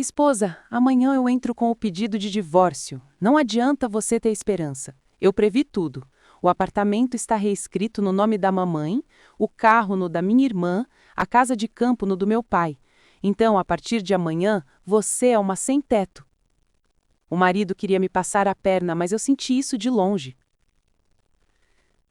Esposa, amanhã eu entro com o pedido de divórcio. Não adianta você ter esperança. Eu previ tudo. O apartamento está reescrito no nome da mamãe, o carro no da minha irmã, a casa de campo no do meu pai. Então, a partir de amanhã, você é uma sem-teto. O marido queria me passar a perna, mas eu senti isso de longe.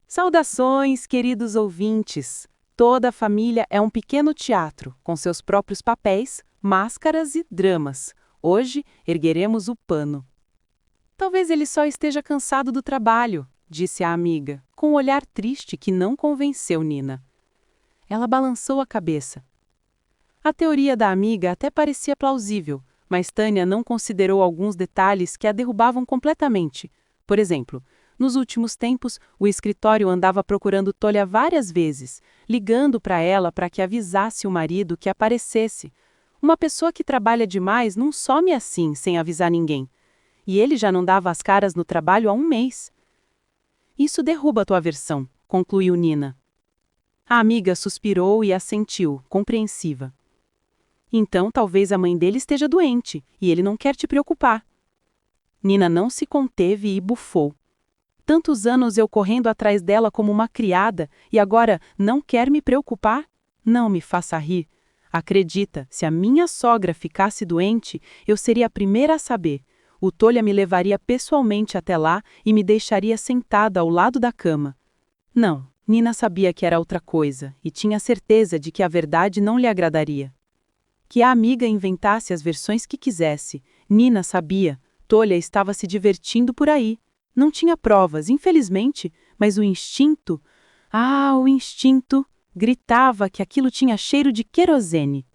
Saudações, queridos ouvintes! Toda a família é um pequeno teatro, com seus próprios papéis, máscaras e dramas. Hoje, ergueremos o pano. Talvez ele só esteja cansado do trabalho, disse a amiga, com um olhar triste que não convenceu Nina. Ela balançou a cabeça. A teoria da amiga até parecia plausível, mas Tânia não considerou alguns detalhes que a derrubavam completamente. Por exemplo, nos últimos tempos, o escritório andava procurando Tolha várias vezes, ligando para ela para que avisasse o marido que aparecesse. Uma pessoa que trabalha demais não some assim, sem avisar ninguém. E ele já não dava as caras no trabalho há um mês. Isso derruba tua versão, concluiu Nina. A amiga suspirou e assentiu, compreensiva. Então talvez a mãe dele esteja doente, e ele não quer te preocupar. Nina não se conteve e bufou. Tantos anos eu correndo atrás dela como uma criada, e agora não quer me preocupar? Não me faça rir. Acredita, se a minha sogra ficasse doente, eu seria a primeira a saber. O Tolha me levaria pessoalmente até lá e me deixaria sentada ao lado da cama. Não, Nina sabia que era outra coisa, e tinha certeza de que a verdade não lhe agradaria. Que a amiga inventasse as versões que quisesse. Nina sabia, Tolha estava se divertindo por aí. Não tinha provas, infelizmente, mas o instinto... o instinto... gritava que aquilo tinha cheiro de querosene.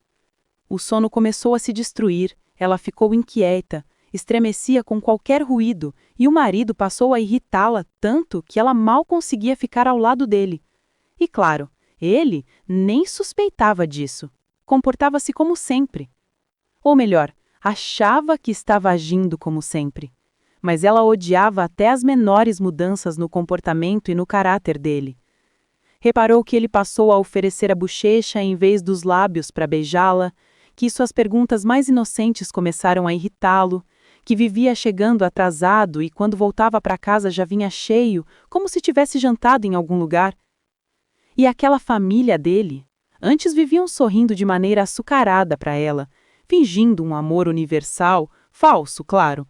O sono começou a se destruir, ela ficou inquieta, estremecia com qualquer ruído, e o marido passou a irritá-la tanto que ela mal conseguia ficar ao lado dele. E claro, ele nem suspeitava disso. Comportava-se como sempre. Ou melhor, achava que estava agindo como sempre. Mas ela odiava até as menores mudanças no comportamento e no caráter dele. Reparou que ele passou a oferecer a bochecha em vez dos lábios para beijá-la, que suas perguntas mais inocentes começaram a irritá-lo, que vivia chegando atrasado e quando voltava para casa já vinha cheio, como se tivesse jantado em algum lugar. E aquela família dele? Antes viviam sorrindo de maneira açucarada para ela, fingindo um amor universal, falso, claro.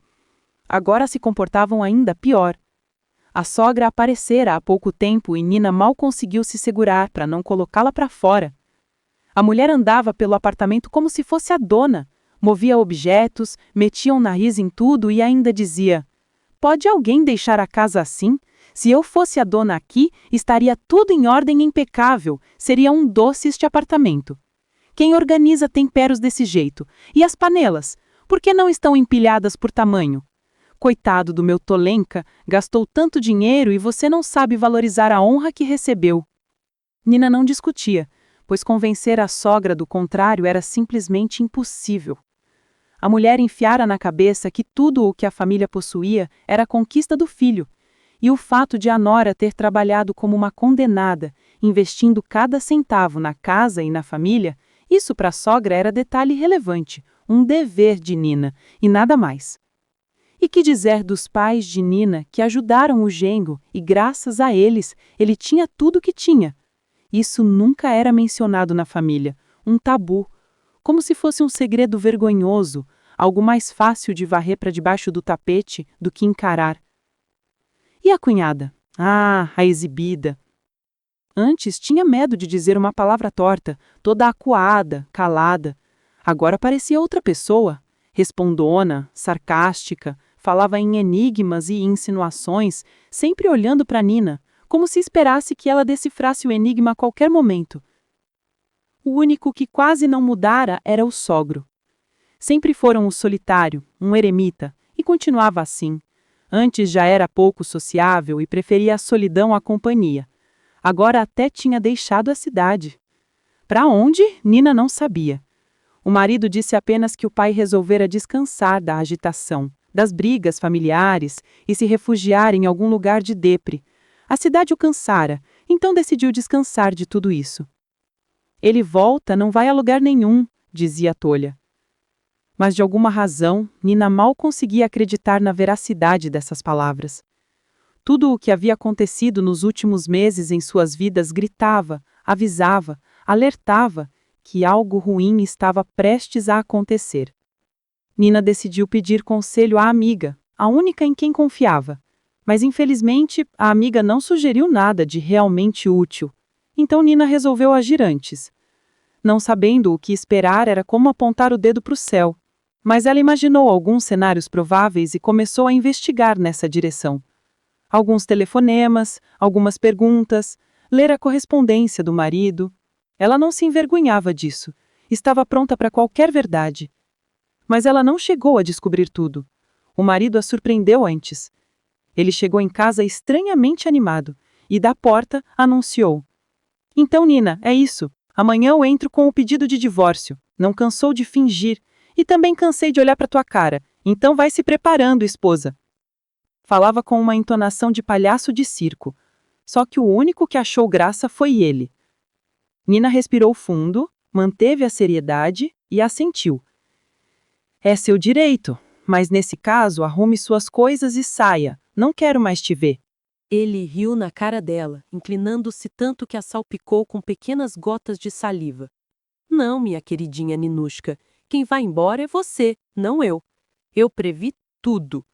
Agora se comportavam ainda pior. A sogra aparecera há pouco tempo e Nina mal conseguiu se segurar para não colocá-la para fora. A mulher andava pelo apartamento como se fosse a dona, movia objetos, metia o nariz em tudo e ainda dizia: "Pode alguém deixar a casa assim? Se eu fosse a dona aqui, estaria tudo em ordem impecável, seria um doce este apartamento. Quem organiza temperos desse jeito? E as panelas? Por que não estão empilhadas por tamanho? Coitado do meu Tolenka, gastou tanto dinheiro e você não sabe valorizar a honra que recebeu." Nina não discutia, pois convencer a sogra do contrário era simplesmente impossível. A mulher enfiara na cabeça que tudo o que a família possuía era a conquista do filho, e o fato de a nora ter trabalhado como uma condenada, investindo cada centavo na casa e na família, isso para a sogra era detalhe relevante, um dever de Nina, e nada mais. E que dizer dos pais de Nina que ajudaram o genro e, graças a eles, ele tinha tudo o que tinha? Isso nunca era mencionado na família, um tabu, como se fosse um segredo vergonhoso, algo mais fácil de varrer para debaixo do tapete do que encarar. E a cunhada? A exibida. Antes tinha medo de dizer uma palavra torta, toda acuada, calada. Agora parecia outra pessoa, respondona, sarcástica, falava em enigmas e insinuações, sempre olhando para Nina, como se esperasse que ela decifrasse o enigma a qualquer momento. O único que quase não mudara era o sogro. Sempre foram um solitário, um eremita, e continuava assim. Antes já era pouco sociável e preferia a solidão à companhia. Agora até tinha deixado a cidade. Para onde? Nina não sabia. O marido disse apenas que o pai resolvera descansar da agitação, das brigas familiares e se refugiar em algum lugar de depre. A cidade o cansara, então decidiu descansar de tudo isso. Ele volta, não vai a lugar nenhum, dizia a Tolha. Mas de alguma razão, Nina mal conseguia acreditar na veracidade dessas palavras. Tudo o que havia acontecido nos últimos meses em suas vidas gritava, avisava, alertava que algo ruim estava prestes a acontecer. Nina decidiu pedir conselho à amiga, a única em quem confiava. Mas infelizmente, a amiga não sugeriu nada de realmente útil. Então Nina resolveu agir antes. Não sabendo o que esperar, era como apontar o dedo para o céu. Mas ela imaginou alguns cenários prováveis e começou a investigar nessa direção. Alguns telefonemas, algumas perguntas, ler a correspondência do marido. Ela não se envergonhava disso. Estava pronta para qualquer verdade. Mas ela não chegou a descobrir tudo. O marido a surpreendeu antes. Ele chegou em casa estranhamente animado e, da porta, anunciou: "Então, Nina, é isso. Amanhã eu entro com o pedido de divórcio. Não cansou de fingir. E também cansei de olhar para tua cara. Então vai se preparando, esposa." Falava com uma entonação de palhaço de circo. Só que o único que achou graça foi ele. Nina respirou fundo, manteve a seriedade e assentiu. "É seu direito, mas nesse caso arrume suas coisas e saia. Não quero mais te ver." Ele riu na cara dela, inclinando-se tanto que a salpicou com pequenas gotas de saliva. "Não, minha queridinha Ninushka, quem vai embora é você, não eu. Eu previ tudo.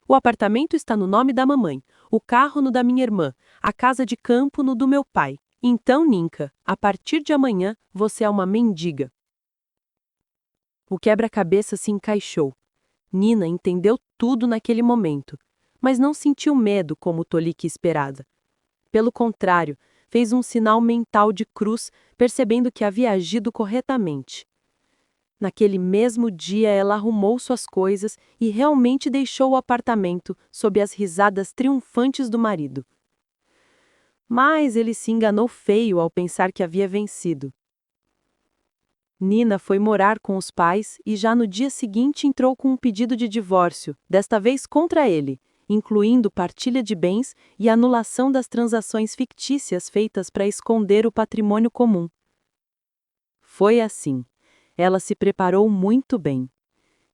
O apartamento está no nome da mamãe, o carro no da minha irmã, a casa de campo no do meu pai. Então, Ninka, a partir de amanhã, você é uma mendiga." O quebra-cabeça se encaixou. Nina entendeu tudo naquele momento, mas não sentiu medo como Tolik esperava. Pelo contrário, fez um sinal mental de cruz, percebendo que havia agido corretamente. Naquele mesmo dia, ela arrumou suas coisas e realmente deixou o apartamento sob as risadas triunfantes do marido. Mas ele se enganou feio ao pensar que havia vencido. Nina foi morar com os pais e já no dia seguinte entrou com um pedido de divórcio, desta vez contra ele, incluindo partilha de bens e anulação das transações fictícias feitas para esconder o patrimônio comum. Foi assim. Ela se preparou muito bem.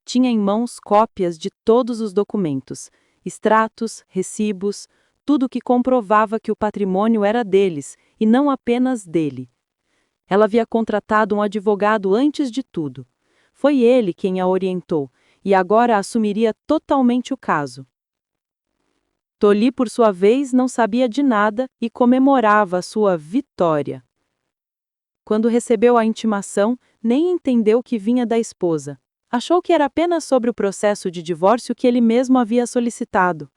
Tinha em mãos cópias de todos os documentos, extratos, recibos, tudo que comprovava que o patrimônio era deles e não apenas dele. Ela havia contratado um advogado antes de tudo. Foi ele quem a orientou e agora assumiria totalmente o caso. Toli, por sua vez, não sabia de nada e comemorava a sua vitória. Quando recebeu a intimação, nem entendeu que vinha da esposa. Achou que era apenas sobre o processo de divórcio que ele mesmo havia solicitado.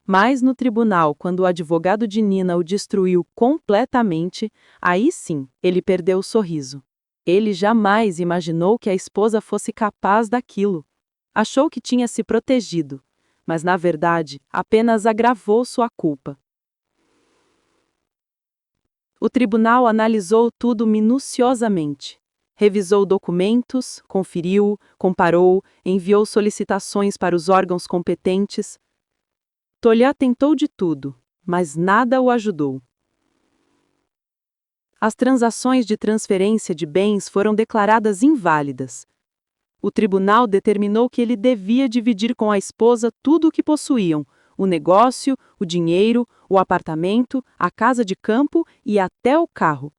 Mas no tribunal, quando o advogado de Nina o destruiu completamente, aí sim, ele perdeu o sorriso. Ele jamais imaginou que a esposa fosse capaz daquilo. Achou que tinha se protegido, mas na verdade, apenas agravou sua culpa. O tribunal analisou tudo minuciosamente. Revisou documentos, conferiu, comparou, enviou solicitações para os órgãos competentes. Toliá tentou de tudo, mas nada o ajudou. As transações de transferência de bens foram declaradas inválidas. O tribunal determinou que ele devia dividir com a esposa tudo o que possuíam: o negócio, o dinheiro, o apartamento, a casa de campo e até o carro.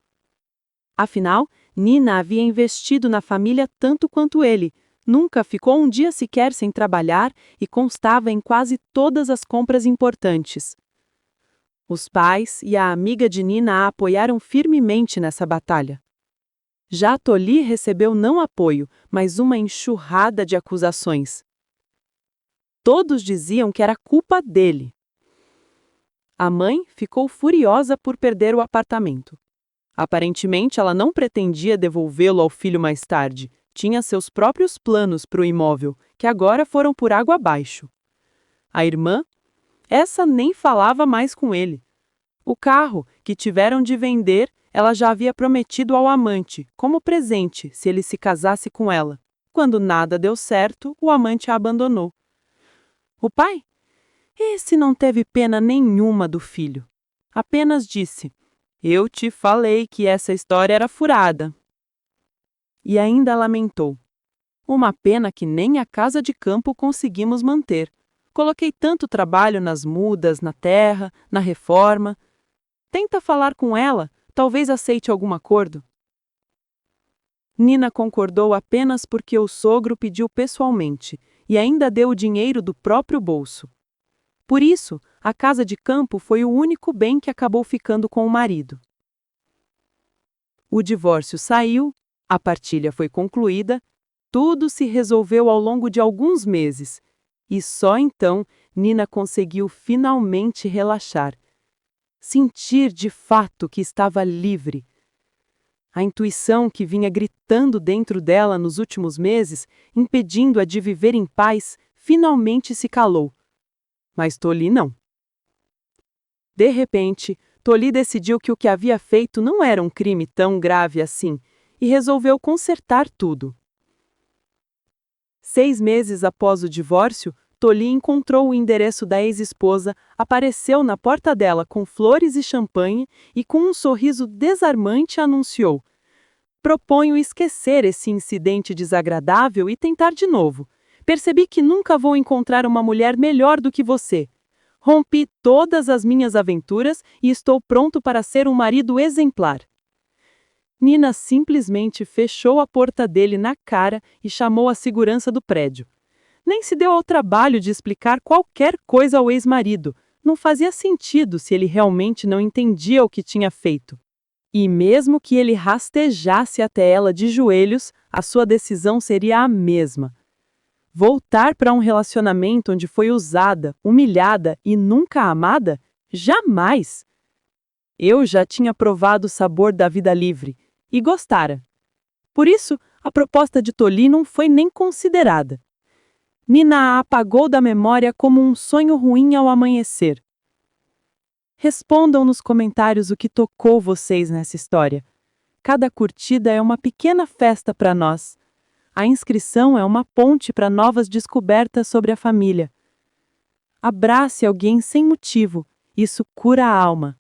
Afinal, Nina havia investido na família tanto quanto ele, nunca ficou um dia sequer sem trabalhar e constava em quase todas as compras importantes. Os pais e a amiga de Nina a apoiaram firmemente nessa batalha. Já Toli recebeu não apoio, mas uma enxurrada de acusações. Todos diziam que era culpa dele. A mãe ficou furiosa por perder o apartamento. Aparentemente, ela não pretendia devolvê-lo ao filho mais tarde. Tinha seus próprios planos para o imóvel, que agora foram por água abaixo. A irmã? Essa nem falava mais com ele. O carro, que tiveram de vender, ela já havia prometido ao amante, como presente, se ele se casasse com ela. Quando nada deu certo, o amante a abandonou. O pai? Esse não teve pena nenhuma do filho. Apenas disse: "Eu te falei que essa história era furada." E ainda lamentou: Uma pena que nem a casa de campo conseguimos manter. Coloquei tanto trabalho nas mudas, na terra, na reforma. Tenta falar com ela, talvez aceite algum acordo. Nina concordou apenas porque o sogro pediu pessoalmente e ainda deu o dinheiro do próprio bolso. Por isso, a casa de campo foi o único bem que acabou ficando com o marido. O divórcio saiu, a partilha foi concluída, tudo se resolveu ao longo de alguns meses, e só então Nina conseguiu finalmente relaxar. Sentir de fato que estava livre. A intuição que vinha gritando dentro dela nos últimos meses, impedindo-a de viver em paz, finalmente se calou. Mas Toli não. De repente, Toli decidiu que o que havia feito não era um crime tão grave assim, e resolveu consertar tudo. 6 meses após o divórcio, Toli encontrou o endereço da ex-esposa, apareceu na porta dela com flores e champanhe e com um sorriso desarmante anunciou: "Proponho esquecer esse incidente desagradável e tentar de novo. Percebi que nunca vou encontrar uma mulher melhor do que você. Rompi todas as minhas aventuras e estou pronto para ser um marido exemplar." Nina simplesmente fechou a porta dele na cara e chamou a segurança do prédio. Nem se deu ao trabalho de explicar qualquer coisa ao ex-marido. Não fazia sentido se ele realmente não entendia o que tinha feito. E mesmo que ele rastejasse até ela de joelhos, a sua decisão seria a mesma. Voltar para um relacionamento onde foi usada, humilhada e nunca amada? Jamais! Eu já tinha provado o sabor da vida livre e gostara. Por isso, a proposta de Toli não foi nem considerada. Nina a apagou da memória como um sonho ruim ao amanhecer. Respondam nos comentários o que tocou vocês nessa história. Cada curtida é uma pequena festa para nós. A inscrição é uma ponte para novas descobertas sobre a família. Abrace alguém sem motivo, isso cura a alma.